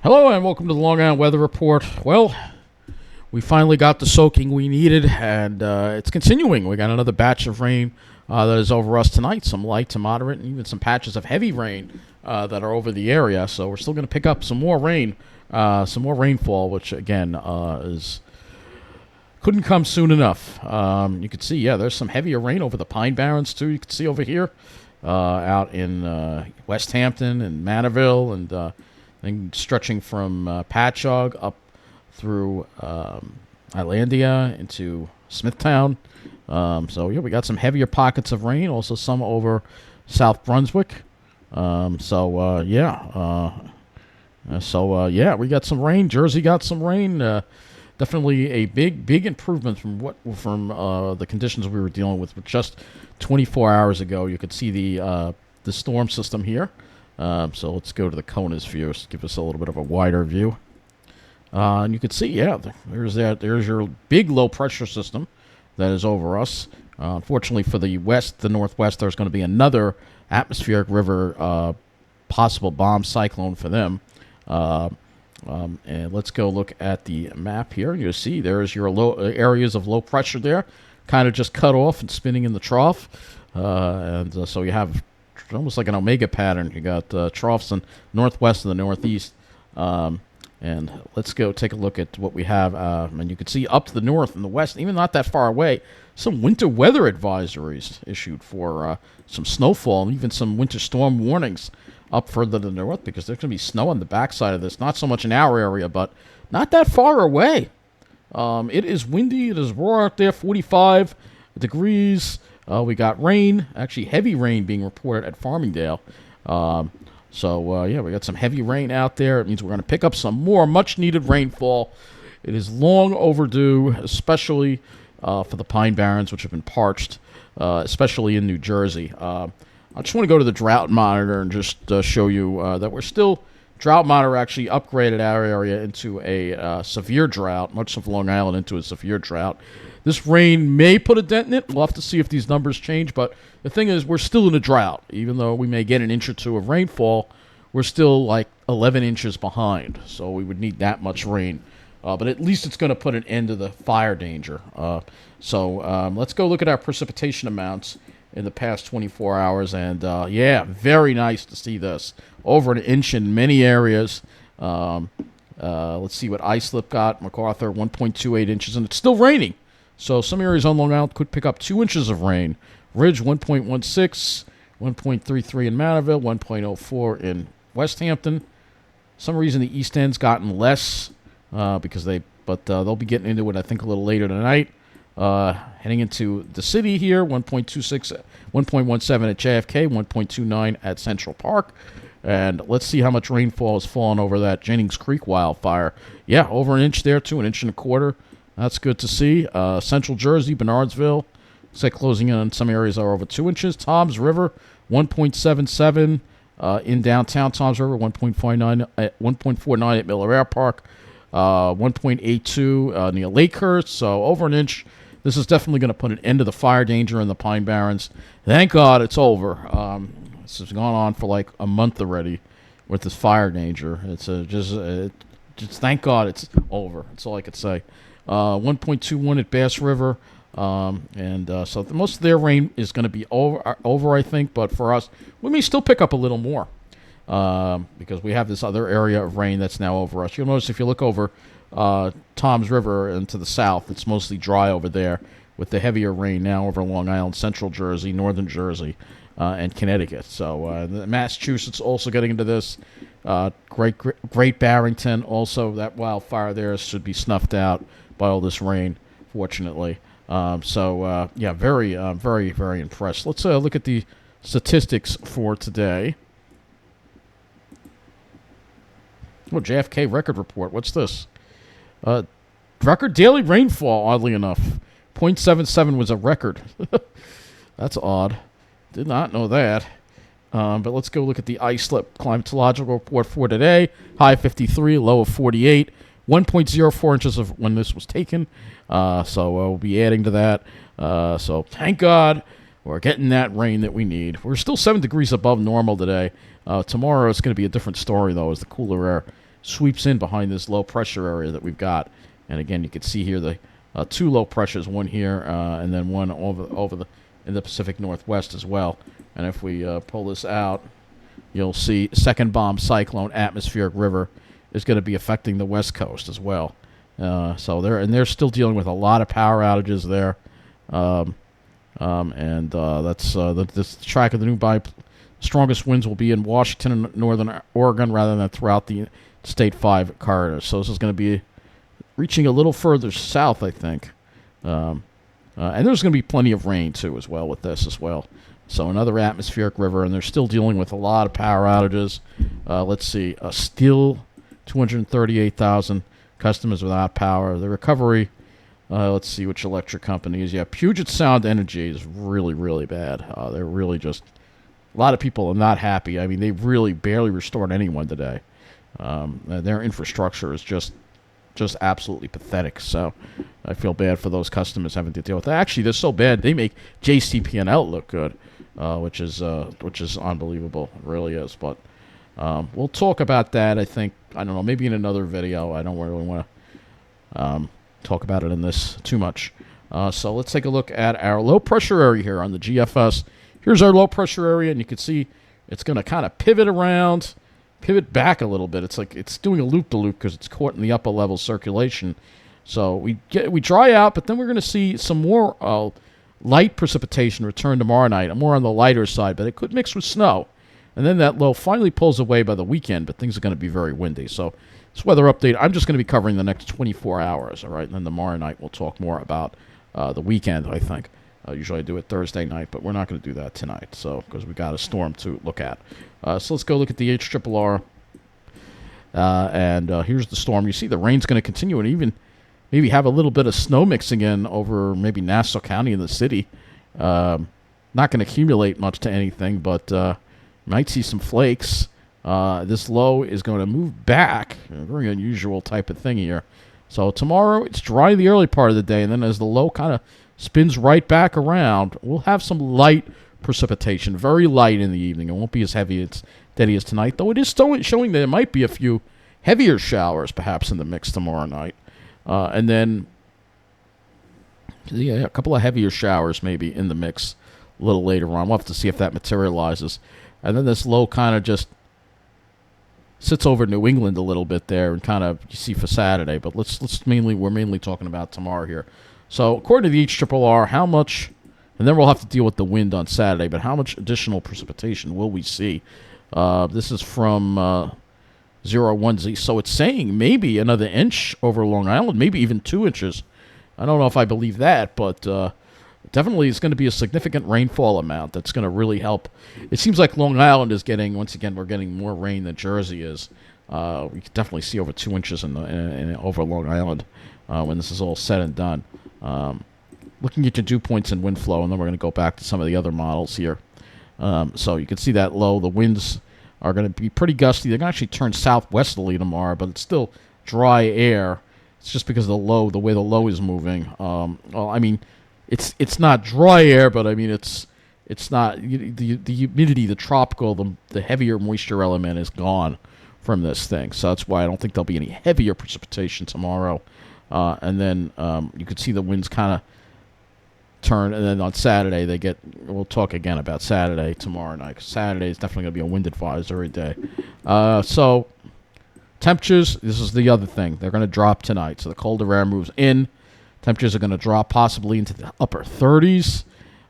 Hello and welcome to the Long Island Weather Report. Well, we finally got the soaking we needed, and it's continuing. We got another batch of rain that is over us tonight, some light to moderate, and even some patches of heavy rain that are over the area. So we're still going to pick up some more rain, some more rainfall, which again couldn't come soon enough. You can see, there's some heavier rain over the Pine Barrens too. You can see over here out in West Hampton and Manorville, and stretching from Patchogue up through Islandia into Smithtown. We got some heavier pockets of rain, also some over South Brunswick. We got some rain. Jersey got some rain. Definitely a big improvement from the conditions we were dealing with just 24 hours ago. You could see the storm system here. So let's go to the CONUS view. Give us a little bit of a wider view. And you can see, there's your big low pressure system that is over us. Unfortunately for the northwest, there's going to be another atmospheric river possible bomb cyclone for them. And let's go look at the map here. You'll see there's your low areas of low pressure there, kind of just cut off and spinning in the trough. So you have almost like an omega pattern. You got troughs in northwest and the northeast. And let's go take a look at what we have. And you can see up to the north and the west, even not that far away, some winter weather advisories issued for some snowfall and even some winter storm warnings up further to the north, because there's going to be snow on the backside of this. Not so much in our area, but not that far away. It is windy. It is raw out there, 45 degrees. We got rain, actually heavy rain being reported at Farmingdale. We got some heavy rain out there. It means we're going to pick up some more much-needed rainfall. It is long overdue, especially for the Pine Barrens, which have been parched, especially in New Jersey. I just want to go to the drought monitor and just show you that we're still, drought monitor actually upgraded our area into a severe drought, much of Long Island into a severe drought. This rain may put a dent in it. We'll have to see if these numbers change, but the thing is, we're still in a drought. Even though we may get an inch or two of rainfall, we're still like 11 inches behind, so we would need that much rain. But at least it's going to put an end to the fire danger. Let's go look at our precipitation amounts in the past 24 hours, and very nice to see this. Over an inch in many areas. Let's see what Islip got. MacArthur, 1.28 inches, and it's still raining. So some areas on Long Island could pick up 2 inches of rain. Ridge, 1.16, 1.33 in Manorville, 1.04 in West Hampton. Some reason the East End's gotten less because they'll be getting into it, I think, a little later tonight. Heading into the city here, 1.26, 1.17 at JFK, 1.29 at Central Park. And let's see how much rainfall has fallen over that Jennings Creek wildfire. Yeah, over an inch there, too, an inch and a quarter. That's good to see. Central Jersey, Bernardsville, looks like closing in on some areas are over 2 inches. Toms River, 1.77 in downtown Toms River, 1.49 at Miller Air Park, 1.82 near Lakehurst, so over an inch. This is definitely going to put an end to the fire danger in the Pine Barrens. Thank God it's over. This has gone on for like a month already with this fire danger. It's just thank God it's over. That's all I could say. 1.21 at Bass River. So most of their rain is going to be over, I think. But for us, we may still pick up a little more because we have this other area of rain that's now over us. You'll notice if you look over Toms River and to the south, it's mostly dry over there with the heavier rain now over Long Island, Central Jersey, Northern Jersey, and Connecticut. So Massachusetts also getting into this. Great Barrington, also that wildfire there should be snuffed out by all this rain, fortunately. Very, very impressed. Let's look at the statistics for today. Oh, JFK record report. What's this? Record daily rainfall, oddly enough. 0.77 was a record. That's odd. Did not know that. But let's go look at the Islip climatological report for today. High 53, low of 48. 1.04 inches of when this was taken. So we'll be adding to that. So thank God we're getting that rain that we need. We're still 7 degrees above normal today. Tomorrow it's going to be a different story, though, as the cooler air sweeps in behind this low pressure area that we've got. And again, you can see here the two low pressures, one here and then one in the Pacific Northwest as well. And if we pull this out, you'll see second bomb cyclone atmospheric river is going to be affecting the West Coast as well. So they're still dealing with a lot of power outages there. That's the track of the new strongest winds will be in Washington and northern Oregon rather than throughout the State 5 corridor. So this is going to be reaching a little further south, I think. And there's going to be plenty of rain, too, as well with this as well. So another atmospheric river, and they're still dealing with a lot of power outages. Let's see. Still 238,000 customers without power. The recovery, let's see which electric company is. Yeah, Puget Sound Energy is really, really bad. They're really just... A lot of people are not happy. I mean, they really barely restored anyone today. Their infrastructure is just absolutely pathetic. So I feel bad for those customers having to deal with that. Actually, they're so bad they make JCP&L look good, which is unbelievable. It really is. But we'll talk about that. I think I don't know. Maybe in another video. I don't really want to talk about it in this too much. So let's take a look at our low pressure area here on the GFS. Here's our low pressure area, and you can see it's going to kind of pivot back a little bit. It's like it's doing a loop-to-loop because it's caught in the upper level circulation. So we dry out, but then we're going to see some more light precipitation return tomorrow night. More on the lighter side, but it could mix with snow. And then that low finally pulls away by the weekend, but things are going to be very windy. So this weather update, I'm just going to be covering the next 24 hours, all right? And then tomorrow night we'll talk more about the weekend, I think. Usually I do it Thursday night, but we're not going to do that tonight, so because we got a storm to look at. So let's go look at the HRRR. And here's the storm. You see the rain's going to continue and even maybe have a little bit of snow mixing in over maybe Nassau County in the city. Not going to accumulate much to anything, but might see some flakes. This low is going to move back. A very unusual type of thing here. So tomorrow it's dry the early part of the day, and then as the low kind of spins right back around, we'll have some light precipitation, very light in the evening. It won't be as heavy as steady as tonight, though it is still showing that there might be a few heavier showers perhaps in the mix tomorrow night. And then, yeah, a couple of heavier showers maybe in the mix a little later on. We'll have to see if that materializes. And then this low kind of just sits over New England a little bit there and kind of you see for Saturday. But we're mainly talking about tomorrow here. So according to the HRRR, how much, and then we'll have to deal with the wind on Saturday, but how much additional precipitation will we see? This is from 01Z. So it's saying maybe another inch over Long Island, maybe even 2 inches. I don't know if I believe that, but definitely it's going to be a significant rainfall amount that's going to really help. It seems like Long Island is getting, once again, we're getting more rain than Jersey is. We can definitely see over 2 inches over Long Island when this is all said and done. Looking at your dew points and wind flow, and then we're going to go back to some of the other models here. So you can see that low. The winds are going to be pretty gusty. They're going to actually turn southwesterly tomorrow, but it's still dry air. It's just because of the way the low is moving. Well, I mean, it's not dry air, but I mean it's not the humidity, the tropical, the heavier moisture element is gone from this thing. So that's why I don't think there'll be any heavier precipitation tomorrow. And then you can see the winds kind of turn, and then on Saturday we'll talk again about Saturday tomorrow night, because Saturday is definitely going to be a wind advisory day. So temperatures, this is the other thing, they're going to drop tonight. So the colder air moves in, temperatures are going to drop possibly into the upper 30s,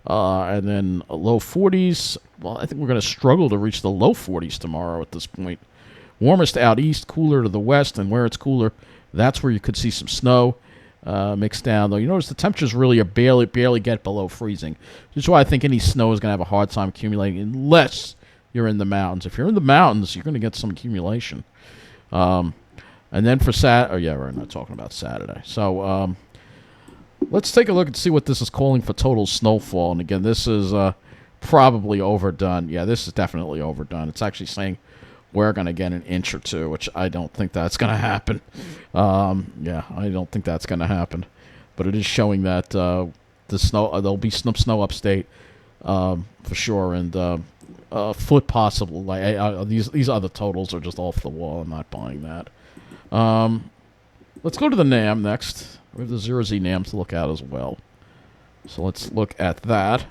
and then low 40s. Well, I think we're going to struggle to reach the low 40s tomorrow at this point. Warmest out east, cooler to the west, and where it's cooler, that's where you could see some snow mixed down. Though you notice the temperatures really are barely get below freezing. Which is why I think any snow is going to have a hard time accumulating unless you're in the mountains. If you're in the mountains, you're going to get some accumulation. And then for we're not talking about Saturday. So let's take a look and see what this is calling for total snowfall. And again, this is probably overdone. Yeah, this is definitely overdone. It's actually saying we're going to get an inch or two, which I don't think that's going to happen. I don't think that's going to happen. But it is showing that the snow there'll be some snow upstate for sure. And foot possible. Like these other totals are just off the wall. I'm not buying that. Let's go to the NAM next. We have the 0Z NAM to look at as well. So let's look at that.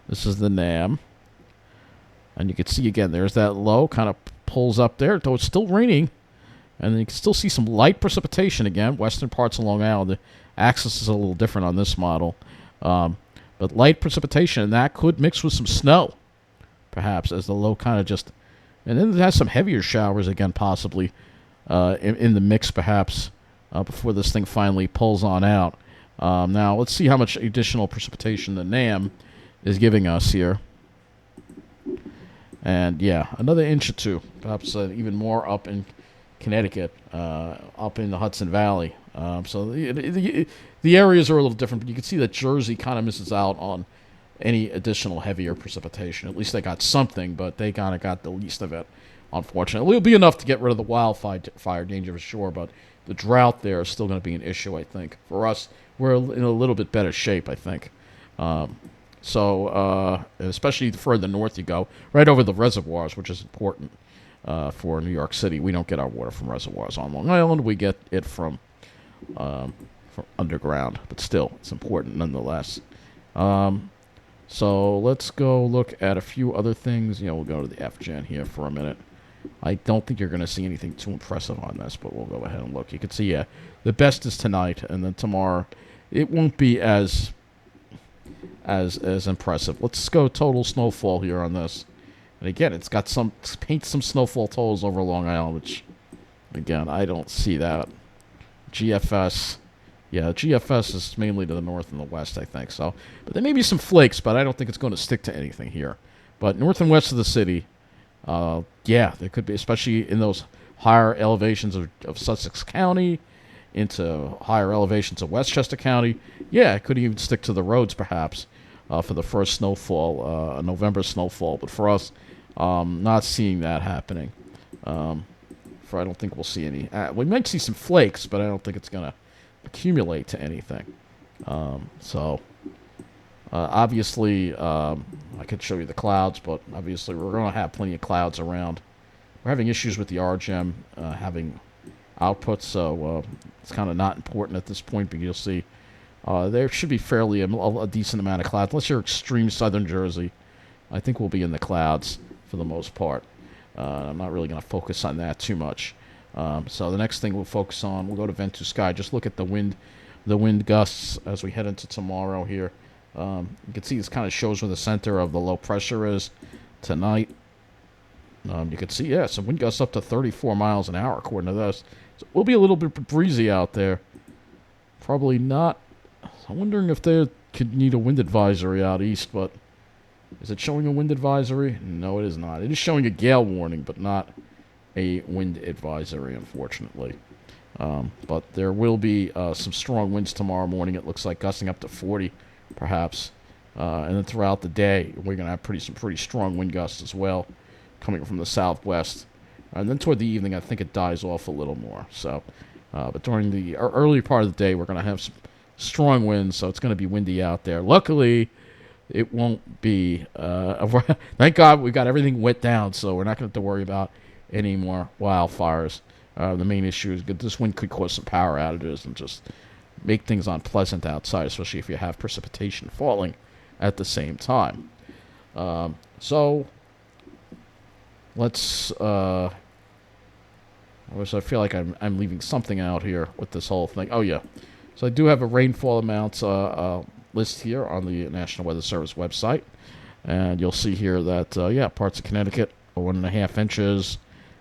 This is the NAM. And you can see again, there's that low, kind of pulls up there, though it's still raining. And then you can still see some light precipitation again. Western parts of Long Island. The axis is a little different on this model. But light precipitation, and that could mix with some snow, perhaps, as the low kind of just... And then it has some heavier showers again, possibly, in the mix, perhaps, before this thing finally pulls on out. Now, let's see how much additional precipitation the NAM is giving us here. And, yeah, another inch or two, perhaps even more up in Connecticut, up in the Hudson Valley. So the areas are a little different, but you can see that Jersey kind of misses out on any additional heavier precipitation. At least they got something, but they kind of got the least of it, unfortunately. It'll be enough to get rid of the wildfire danger for sure, but the drought there is still going to be an issue, I think. For us, we're in a little bit better shape, I think. Especially the further north you go, right over the reservoirs, which is important for New York City. We don't get our water from reservoirs on Long Island. We get it from underground, but still, it's important nonetheless. So let's go look at a few other things. We'll go to the FGen here for a minute. I don't think you're going to see anything too impressive on this, but we'll go ahead and look. You can see, the best is tonight, and then tomorrow it won't be as impressive. Let's go total snowfall here on this. And again, it's paint some snowfall totals over Long Island, which, again, I don't see that. GFS. Yeah, GFS is mainly to the north and the west, I think. So, but there may be some flakes, but I don't think it's going to stick to anything here. But north and west of the city, there could be, especially in those higher elevations of Sussex County, into higher elevations of Westchester County. Yeah, it could even stick to the roads, perhaps, for the first snowfall, November snowfall. But for us, not seeing that happening. I don't think we'll see any. We might see some flakes, but I don't think it's going to accumulate to anything. Obviously, I could show you the clouds, but obviously we're going to have plenty of clouds around. We're having issues with the RGEM having outputs, so it's kind of not important at this point, but you'll see there should be fairly a decent amount of clouds. Unless you're extreme southern Jersey, I think we'll be in the clouds for the most part. I'm not really going to focus on that too much. So the next thing we'll focus on, we'll go to Vent to Sky. Just look at the wind gusts as we head into tomorrow here. You can see this kind of shows where the center of the low pressure is tonight. You can see, some wind gusts up to 34 miles an hour according to this. So it will be a little bit breezy out there. Probably not. I'm wondering if they could need a wind advisory out east, but is it showing a wind advisory? No, it is not. It is showing a gale warning, but not a wind advisory, unfortunately. But there will be some strong winds tomorrow morning. It looks like gusting up to 40, perhaps. And then throughout the day, we're going to have some pretty strong wind gusts as well, coming from the southwest. And then toward the evening, I think it dies off a little more. So, but during the early part of the day, we're going to have some strong winds, so it's going to be windy out there. Luckily, it won't be. Thank God we got everything wet down, so we're not going to have to worry about any more wildfires. The main issue is this wind could cause some power outages and just make things unpleasant outside, especially if you have precipitation falling at the same time. So let's. I feel like I'm leaving something out here with this whole thing. Oh yeah, so I do have a rainfall amounts list here on the National Weather Service website, and you'll see here that parts of Connecticut are 1.5 inches,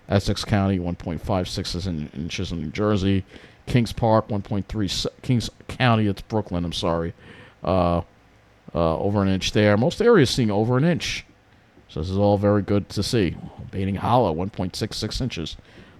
Essex County 1.56 inches in New Jersey, Kings Park 1.3, Kings County, it's Brooklyn, I'm sorry, over an inch there. Most areas seeing over an inch, so this is all very good to see. Bating Hollow 1.66 inches.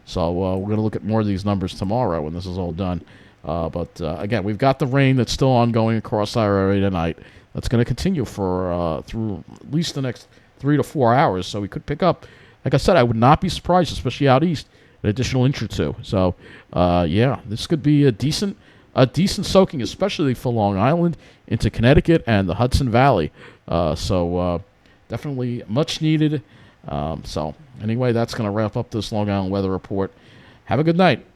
So we're going to look at more of these numbers tomorrow when this is all done. But again, we've got the rain that's still ongoing across our area tonight. That's going to continue for through at least the next 3 to 4 hours. So we could pick up, like I said, I would not be surprised, especially out east, an additional inch or two. So this could be a decent soaking, especially for Long Island into Connecticut and the Hudson Valley. definitely much needed. So anyway, that's going to wrap up this Long Island weather report. Have a good night.